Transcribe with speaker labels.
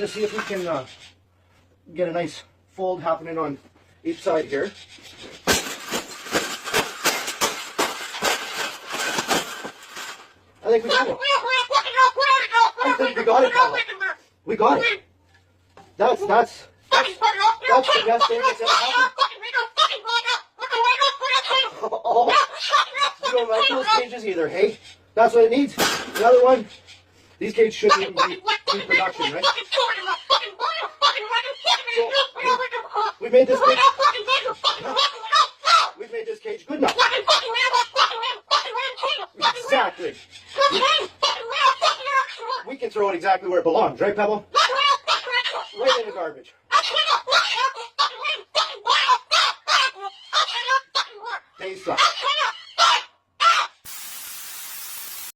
Speaker 1: Just see if we can get a nice fold happening on each side here. I think we got it. I think we got it, Paolo. We got it. That's the best thing that's ever happened. Oh, you don't like those cages either, hey? That's what it needs. Another one. These cages shouldn't even be in production, right? So, we made this cage. We've made this cage good enough. Exactly. We can throw it exactly where it belongs, right, Pebble? Right in the garbage. They suck.